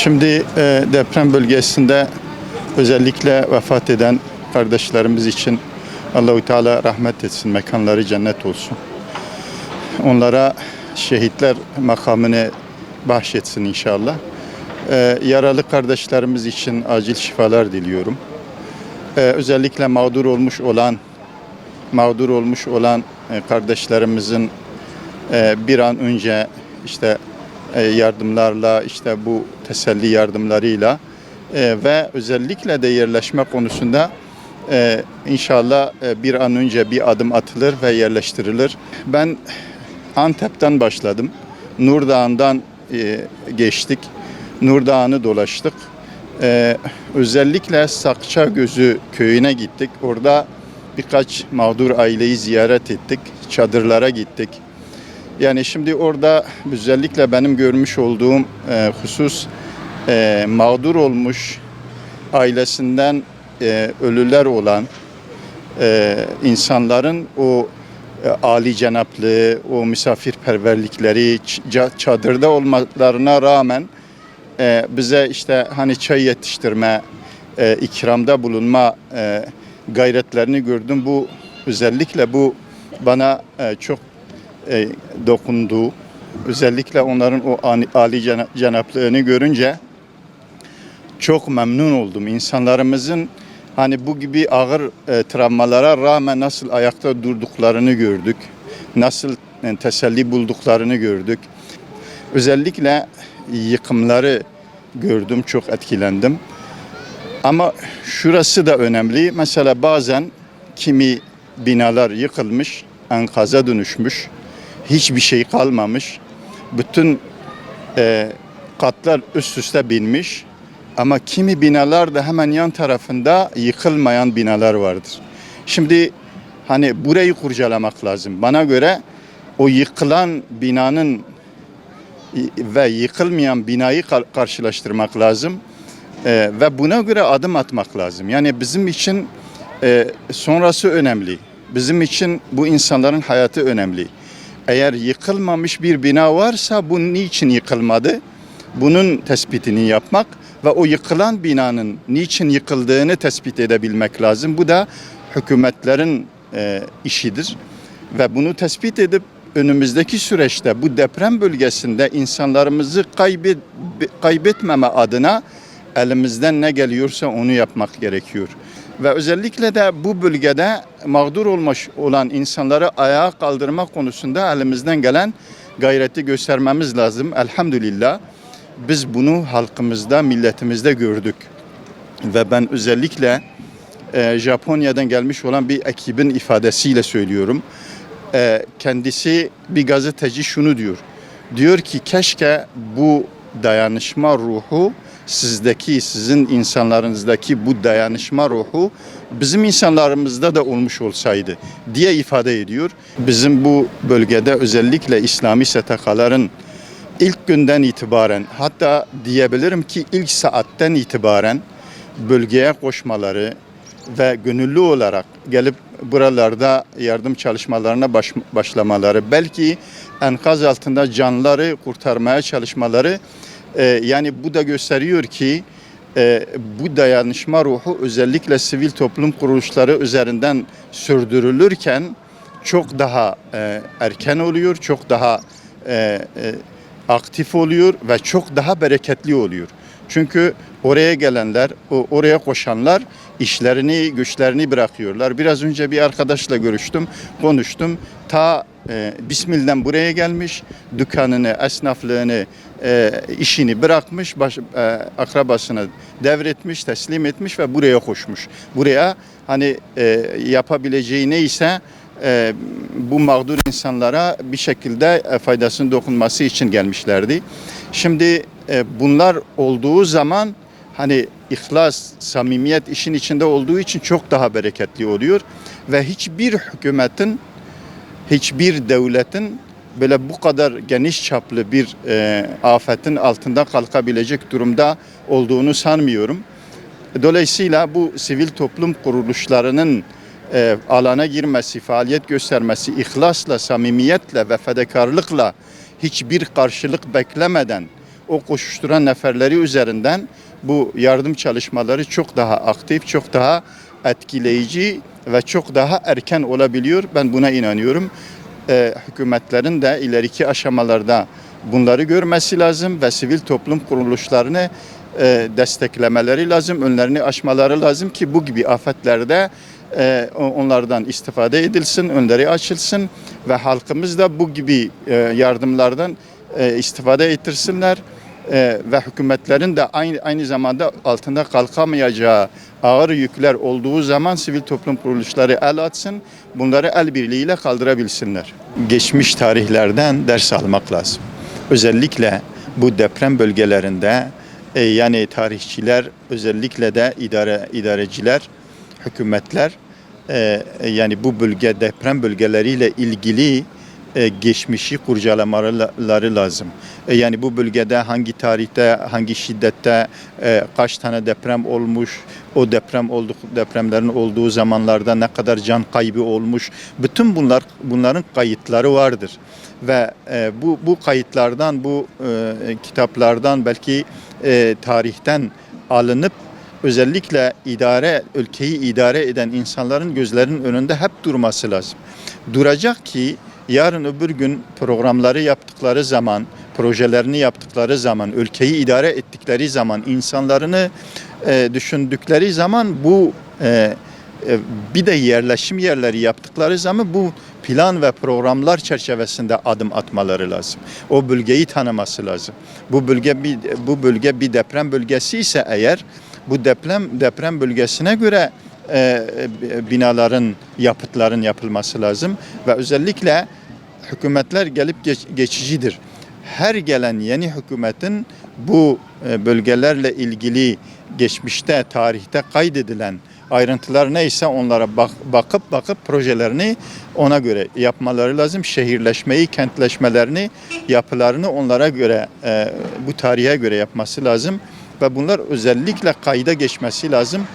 Şimdi deprem bölgesinde özellikle vefat eden kardeşlerimiz için Allahu Teala rahmet etsin, mekanları cennet olsun. Onlara şehitler makamını bahşetsin inşallah. Yaralı kardeşlerimiz için acil şifalar diliyorum. Özellikle mağdur olmuş olan kardeşlerimizin bir an önce yardımlarla, bu teselli yardımlarıyla ve özellikle de yerleşme konusunda inşallah bir an önce bir adım atılır ve yerleştirilir. Ben Antep'ten başladım. Nur Dağı'ndan geçtik. Nur Dağı'nı dolaştık. Özellikle Sakçagözü köyüne gittik. Orada birkaç mağdur aileyi ziyaret ettik. Çadırlara gittik. Yani şimdi orada özellikle benim görmüş olduğum husus mağdur olmuş, ailesinden ölüler olan insanların o âli cenaplığı, o misafirperverlikleri, çadırda olmalarına rağmen bize çay yetiştirme, ikramda bulunma gayretlerini gördüm. Özellikle bu bana çok dokundu. Özellikle onların o âli cenaplığını görünce çok memnun oldum. İnsanlarımızın bu gibi ağır travmalara rağmen nasıl ayakta durduklarını gördük. Nasıl teselli bulduklarını gördük. Özellikle yıkımları gördüm, çok etkilendim. Ama şurası da önemli. Mesela bazen kimi binalar yıkılmış, enkaza dönüşmüş. Hiçbir şey kalmamış. Bütün katlar üst üste binmiş. Ama kimi binalar da hemen yan tarafında yıkılmayan binalar vardır. Şimdi burayı kurcalamak lazım. Bana göre o yıkılan binanın ve yıkılmayan binayı karşılaştırmak lazım. Ve buna göre adım atmak lazım. Yani bizim için sonrası önemli. Bizim için bu insanların hayatı önemli. Eğer yıkılmamış bir bina varsa bu niçin yıkılmadı? Bunun tespitini yapmak ve o yıkılan binanın niçin yıkıldığını tespit edebilmek lazım. Bu da hükümetlerin işidir. Ve bunu tespit edip önümüzdeki süreçte bu deprem bölgesinde insanlarımızı kaybetmeme adına elimizden ne geliyorsa onu yapmak gerekiyor. Ve özellikle de bu bölgede mağdur olmuş olan insanları ayağa kaldırma konusunda elimizden gelen gayreti göstermemiz lazım. Elhamdülillah biz bunu halkımızda, milletimizde gördük. Ve ben özellikle Japonya'dan gelmiş olan bir ekibin ifadesiyle söylüyorum. Kendisi bir gazeteci şunu diyor. Diyor ki keşke bu dayanışma ruhu sizin insanlarınızdaki bu dayanışma ruhu bizim insanlarımızda da olmuş olsaydı diye ifade ediyor. Bizim bu bölgede özellikle İslami STK'ların ilk günden itibaren, hatta diyebilirim ki ilk saatten itibaren bölgeye koşmaları ve gönüllü olarak gelip buralarda yardım çalışmalarına başlamaları, belki enkaz altında canları kurtarmaya çalışmaları, yani bu da gösteriyor ki bu dayanışma ruhu özellikle sivil toplum kuruluşları üzerinden sürdürülürken çok daha erken oluyor, çok daha aktif oluyor ve çok daha bereketli oluyor. Çünkü oraya gelenler, oraya koşanlar işlerini, güçlerini bırakıyorlar. Biraz önce bir arkadaşla konuştum. Bismillah'dan buraya gelmiş, dükkanını, esnaflığını, işini bırakmış, akrabasına devretmiş, teslim etmiş ve buraya koşmuş. Buraya yapabileceği neyse bu mağdur insanlara bir şekilde faydasının dokunması için gelmişlerdi. Şimdi bunlar olduğu zaman ihlas, samimiyet işin içinde olduğu için çok daha bereketli oluyor ve hiçbir hükümetin, hiçbir devletin böyle bu kadar geniş çaplı bir afetin altında kalkabilecek durumda olduğunu sanmıyorum. Dolayısıyla bu sivil toplum kuruluşlarının alana girmesi, faaliyet göstermesi, ihlasla, samimiyetle ve fedakarlıkla hiçbir karşılık beklemeden o koşuşturan neferleri üzerinden bu yardım çalışmaları çok daha aktif, çok daha etkileyici ve çok daha erken olabiliyor. Ben buna inanıyorum. Hükümetlerin de ileriki aşamalarda bunları görmesi lazım ve sivil toplum kuruluşlarını desteklemeleri lazım, önlerini aşmaları lazım ki bu gibi afetlerde onlardan istifade edilsin, önleri açılsın ve halkımız da bu gibi yardımlardan istifade ettirsinler. Ve hükümetlerin de aynı zamanda altında kalkamayacağı ağır yükler olduğu zaman sivil toplum kuruluşları el atsın, bunları el birliğiyle kaldırabilsinler. Geçmiş tarihlerden ders almak lazım. Özellikle bu deprem bölgelerinde yani tarihçiler, özellikle de idareciler, hükümetler yani bu deprem bölgeleriyle ilgili geçmişi kurcalamaları lazım. Yani bu bölgede hangi tarihte, hangi şiddette kaç tane deprem olmuş, o depremlerin olduğu zamanlarda ne kadar can kaybı olmuş. Bütün bunların kayıtları vardır. Ve bu kayıtlardan, bu kitaplardan belki tarihten alınıp özellikle ülkeyi idare eden insanların gözlerinin önünde hep durması lazım. Duracak ki yarın öbür gün programları yaptıkları zaman, projelerini yaptıkları zaman, ülkeyi idare ettikleri zaman, insanlarını düşündükleri zaman bir de yerleşim yerleri yaptıkları zaman bu plan ve programlar çerçevesinde adım atmaları lazım. O bölgeyi tanıması lazım. Bu bölge bir deprem bölgesi ise eğer bu deprem bölgesine göre binaların, yapıtların yapılması lazım ve özellikle hükümetler gelip geçicidir. Her gelen yeni hükümetin bu bölgelerle ilgili geçmişte, tarihte kaydedilen ayrıntılar neyse onlara bakıp projelerini ona göre yapmaları lazım. Şehirleşmeyi, kentleşmelerini, yapılarını onlara göre, bu tarihe göre yapması lazım. Ve bunlar özellikle kayda geçmesi lazım.